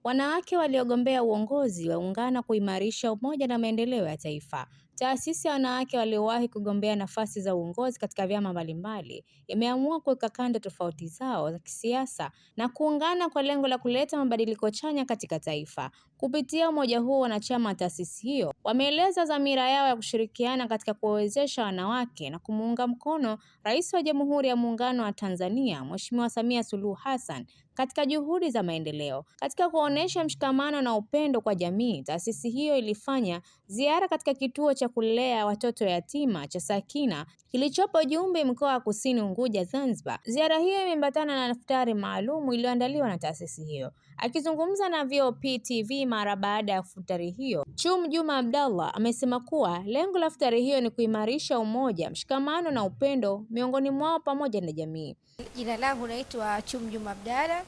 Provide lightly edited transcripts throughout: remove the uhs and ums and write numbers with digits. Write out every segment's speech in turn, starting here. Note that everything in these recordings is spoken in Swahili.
Wanawake waliogombea uongozi waungana kuimarisha umoja na maendeleo ya taifa. Taasisi ya wanawake waliowahi kugombea nafasi za uongozi katika vyama mbalimbali imeamua kuweka kando tofauti zao za kisiasa na kuungana kwa lengo la kuleta mabadiliko chanya katika taifa. Kupitia umoja huo, wanachama wa taasisi hiyo wameeleza dhamira yao ya kushirikiana katika kuwawezesha wanawake na kumuunga mkono Rais wa Jamhuri ya Muungano wa Tanzania, Mheshimiwa Samia Suluhu Hassan katika juhudi za maendeleo. Katika kuonesha mshikamano na upendo kwa jamii, taasisi hiyo ilifanya ziara katika kituo cha kulea watoto yatima cha Sakina kilichopo Jumbe, mkoa wa Kusini Unguja, Zanzibar. Ziara hiyo imeambatana na iftari maalum iliyoandaliwa na taasisi hiyo. Akizungumza na VOP TV mara baada ya iftari hiyo, Chum Juma Abdallah amesema kuwa lengo la iftari hiyo ni kuimarisha umoja, mshikamano na upendo miongoni mwao pamoja na jamii. Jina langu naitwa Chum Juma Abdallah,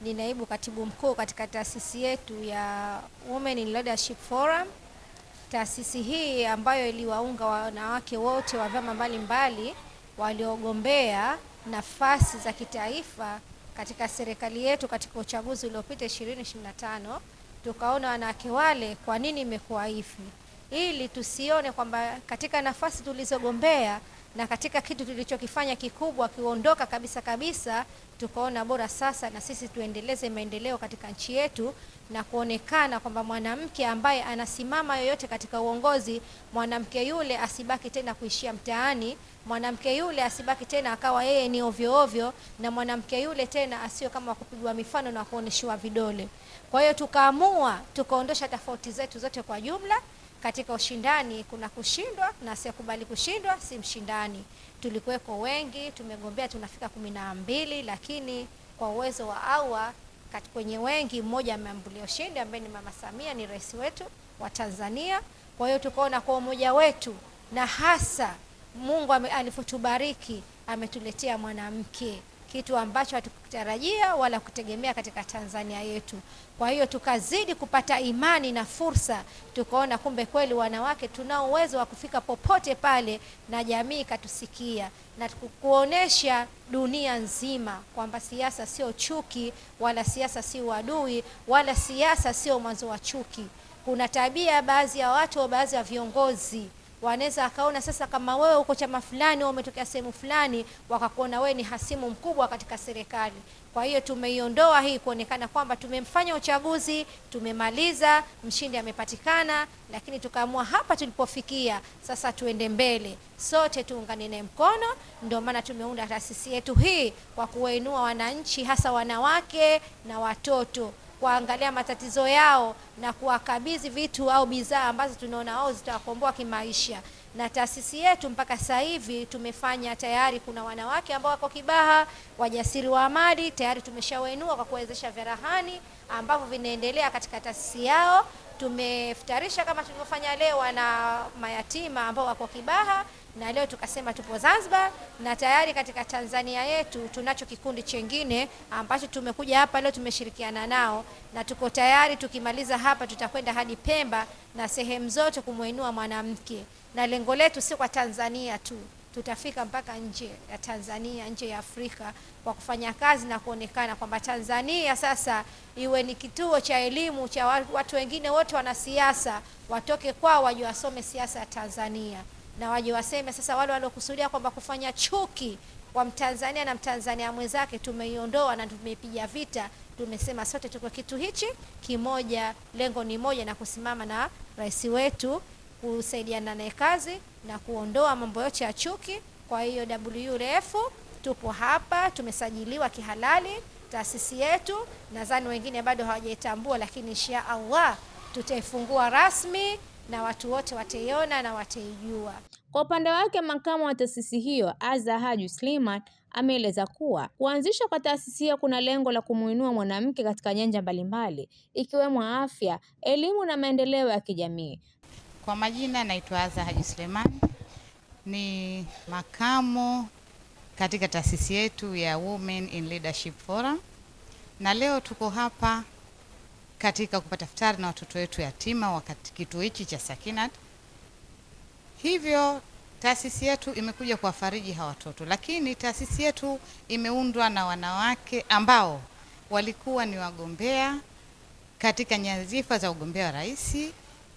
ni naibu katibu mkuu katika taasisi yetu ya Women in Leadership Forum. Taasisi hii ambayo iliwaunga wanawake wote wa vyama mbalimbali waliogombea nafasi za kitaifa katika serikali yetu katika uchaguzi uliopita 2025. Tukaona wanawake wale, kwa nini imekuwa hivi, ili tusione kwamba katika nafasi tulizogombea na katika kitu tulichokifanya kikubwa kiondoka kabisa, tukaona bora sasa na sisi tuendeleze maendeleo katika nchi yetu na kuonekana kwamba mwanamke ambaye anasimama yoyote katika uongozi, mwanamke yule asibaki tena kuishia mtaani, mwanamke yule asibaki tena akawa yeye ni ovyo ovyo, na mwanamke yule tena asio kama kupigwa mifano na kuoneshiwa vidole. Kwa hiyo tukaamua tukaondosha tofauti zetu zote kwa jumla. Katika ushindani kuna kushindwa, na asiyekubali kushindwa si mshindani. Tulikuweko wengi, tumegombea tunafika 12, lakini kwa uwezo wa Allah kwenye wengi mmoja ameambulia ushindi, ambaye ni Mama Samia, ni rais wetu wa Tanzania. Kwa hiyo tukaona kwa umoja wetu na hasa Mungu alipotubariki ametuletea mwanamke, kitu ambacho hatukutarajia wala kutegemea katika Tanzania yetu. Kwa hiyo tukazidi kupata imani na fursa, tukaona kumbe kweli wanawake tunao uwezo wa kufika popote pale, na jamii katusikia na kuonesha dunia nzima kwamba siasa sio chuki, wala siasa sio uadui, wala siasa sio mwanzo wa chuki. Kuna tabia baadhi ya watu au baadhi ya viongozi wanaweza akaona sasa kama wewe uko chama fulani au umetokea sehemu fulani, wakakuona wewe ni hasimu mkubwa katika serikali. Kwa hiyo tumeiondoa hii kuonekana kwamba tumemfanya uchaguzi, tumemaliza, mshindi amepatikana, lakini tukaamua hapa tulipofikia sasa tuende mbele, sote tuungane naye mkono. Ndio maana tumeunda taasisi yetu hii kwa kuwainua wananchi, hasa wanawake na watoto, kuangalia matatizo yao na kuwakabidhi vitu au bidhaa ambazo tunaona wao zitawakomboa kimaisha. Na taasisi yetu mpaka sasa hivi tumefanya tayari, kuna wanawake ambao wako Kibaha, wajasiri wa amali tayari tumeshawainua kwa kuwezesha vyarahani ambavyo vinaendelea katika taasisi yao. Tumefutarisha kama tulivyofanya leo na mayatima ambao wako Kibaha, na leo tukasema tupo Zanzibar, na tayari katika Tanzania yetu tunacho kikundi chengine ambacho tumekuja hapa leo tumeshirikiana nao, na tuko tayari tukimaliza hapa tutakwenda hadi Pemba na sehemu zote kumuinua mwanamke. Na lengo letu si kwa Tanzania tu, tutafika mpaka nje ya Tanzania, nje ya Afrika, kwa kufanya kazi na kuonekana kwamba Tanzania sasa iwe ni kituo cha elimu cha watu wengine wote wanasiasa watoke kwao waje wasome siasa ya Tanzania, na waje waseme sasa wale waliokusudia kwamba kufanya chuki kwa Mtanzania na Mtanzania mwenzake tumeiondoa na tumepiga vita. Tumesema sote tuko kitu hichi kimoja, lengo ni moja, na kusimama na rais wetu kusaidiana naye kazi na kuondoa mambo yote ya chuki. Kwa hiyo WRF tupo hapa, tumesajiliwa kihalali taasisi yetu. Nadhani wengine bado hawajaitambua, lakini insha Allah tutaifungua rasmi na watu wote wataiona na wataijua. Kwa upande wake, makamu wa taasisi hiyo Azza Haji Suleiman ameeleza kuwa kuanzishwa kwa taasisi hiyo kuna lengo la kumuinua mwanamke katika nyanja mbalimbali ikiwemo afya, elimu na maendeleo ya kijamii. Kwa majina naitwa Azza Haji Suleiman, ni makamo katika taasisi yetu ya Women in Leadership Forum, na leo tuko hapa katika kupata iftari na watoto wetu yatima wakati kituo hichi cha Sakinat. Hivyo taasisi yetu imekuja kuwafariji hawa watoto, lakini taasisi yetu imeundwa na wanawake ambao walikuwa ni wagombea katika nyadhifa za ugombea wa rais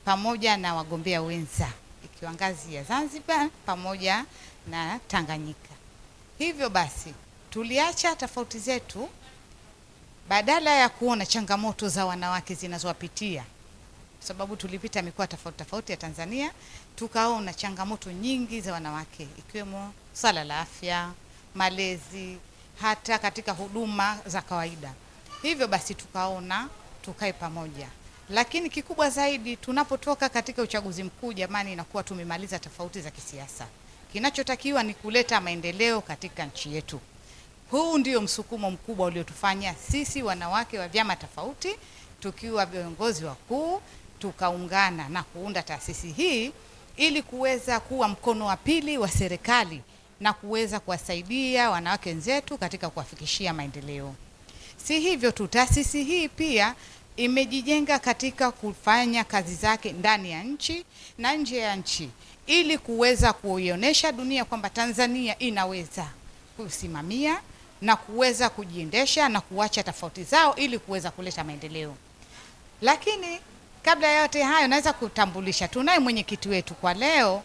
pamoja na wagombea wenza, ikiwa ngazi ya Zanzibar pamoja na Tanganyika. Hivyo basi tuliacha tofauti zetu, badala ya kuona changamoto za wanawake zinazowapitia, sababu tulipita mikoa tofauti tofauti ya Tanzania, tukaona changamoto nyingi za wanawake, ikiwemo swala la afya, malezi, hata katika huduma za kawaida. Hivyo basi tukaona tukae pamoja. Lakini kikubwa zaidi, tunapotoka katika uchaguzi mkuu, jamani, inakuwa tumemaliza tofauti za kisiasa. Kinachotakiwa ni kuleta maendeleo katika nchi yetu. Huu ndio msukumo mkubwa uliotufanya sisi wanawake wa vyama tofauti, tukiwa viongozi wakuu, tukaungana na kuunda taasisi hii ili kuweza kuwa mkono wa pili wa serikali na kuweza kuwasaidia wanawake wenzetu katika kuwafikishia maendeleo. Si hivyo tu, taasisi hii pia imejijenga katika kufanya kazi zake ndani ya nchi na nje ya nchi, ili kuweza kuionyesha dunia kwamba Tanzania inaweza kusimamia na kuweza kujiendesha na kuacha tofauti zao ili kuweza kuleta maendeleo. Lakini kabla ya yote hayo, naweza kutambulisha, tunaye mwenyekiti wetu kwa leo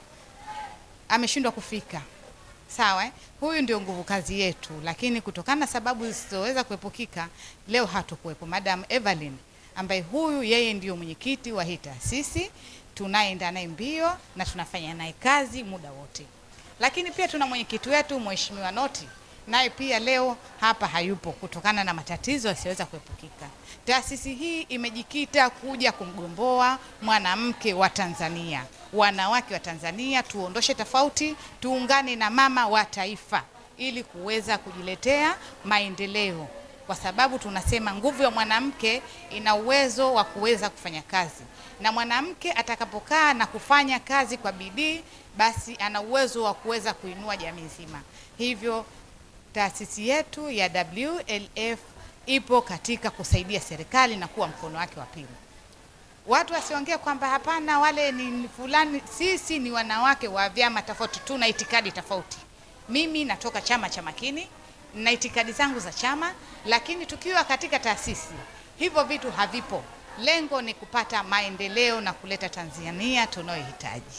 ameshindwa kufika. Sawa, huyu ndio nguvu kazi yetu, lakini kutokana na sababu zisizoweza kuepukika leo hatakuwepo. Madam Evelyn, ambaye huyu yeye ndio mwenyekiti wa hii taasisi, tunaenda naye mbio na tunafanya naye kazi muda wote. Lakini pia tuna mwenyekiti wetu Mheshimiwa Noti, naye pia leo hapa hayupo kutokana na matatizo yasiyoweza kuepukika. Taasisi hii imejikita kuja kumgomboa mwanamke wa Tanzania. Wanawake wa Tanzania tuondoshe tofauti, tuungane na mama wa taifa ili kuweza kujiletea maendeleo, kwa sababu tunasema nguvu ya mwanamke ina uwezo wa kuweza kufanya kazi, na mwanamke atakapokaa na kufanya kazi kwa bidii, basi ana uwezo wa kuweza kuinua jamii nzima. Hivyo taasisi yetu ya WLF ipo katika kusaidia serikali na kuwa mkono wake wa pili. Watu wasiongee kwamba hapana, wale ni fulani. Sisi ni wanawake wa vyama tofauti, tuna itikadi tofauti. Mimi natoka chama cha Makini na itikadi zangu za chama, lakini tukiwa katika taasisi hivyo vitu havipo. Lengo ni kupata maendeleo na kuleta Tanzania tunayohitaji.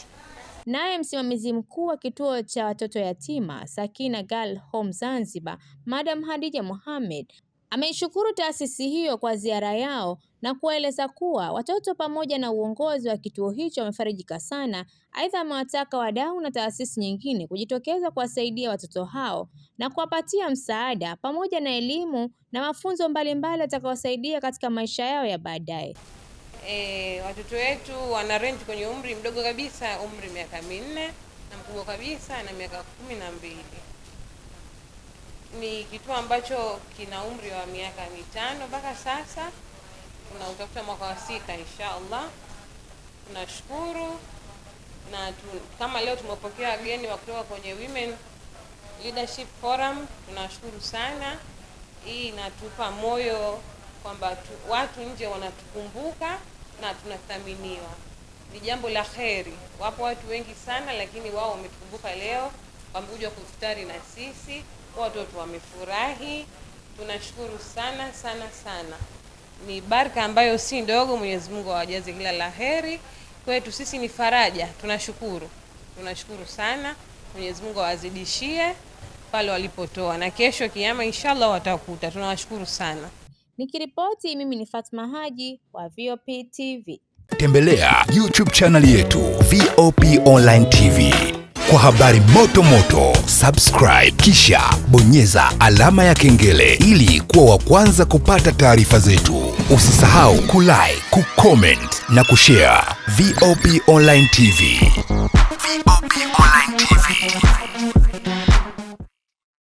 Naye msimamizi mkuu wa kituo cha watoto yatima Sakina Girl Home Zanzibar, Madam Hadija Mohamed, ameishukuru taasisi hiyo kwa ziara yao na kueleza kuwa watoto pamoja na uongozi wa kituo hicho wamefarijika sana. Aidha, amewataka wadau na taasisi nyingine kujitokeza kuwasaidia watoto hao na kuwapatia msaada pamoja na elimu na mafunzo mbalimbali yatakayowasaidia katika maisha yao ya baadaye. Watoto wetu wana range kwenye umri mdogo kabisa, umri miaka 4, na mkubwa kabisa na miaka 12. Ni kituo ambacho kina umri wa miaka 5 mpaka sasa. Tunautafuta mwaka wa 6 inshallah. Tunashukuru na kama leo tumepokea wageni wa kutoka kwenye Women Leadership Forum, tunashukuru sana. Hii inatupa moyo kwamba watu nje wanatukumbuka na tunathaminiwa. Ni jambo la kheri. Wapo watu wengi sana, lakini wao wametukumbuka leo, wamekuja kufutari na sisi. Watoto wamefurahi. Tunashukuru sana sana sana. Ni baraka ambayo si ndogo. Mwenyezi Mungu awajaze kila la heri. Kwetu sisi ni faraja. Tunashukuru. Tunashukuru sana. Mwenyezi Mungu awazidishie pale walipotoa, na kesho kiyama inshallah watakuta. Tunawashukuru sana. Nikiripoti mimi ni Fatma Haji wa VOP TV. Tembelea YouTube channel yetu VOP Online TV kwa habari moto moto. Subscribe kisha bonyeza alama ya kengele ili kuwa wa kwanza kupata taarifa zetu. Usisahau kulike, kucomment na kushare. VOP Online TV. VOP Online TV.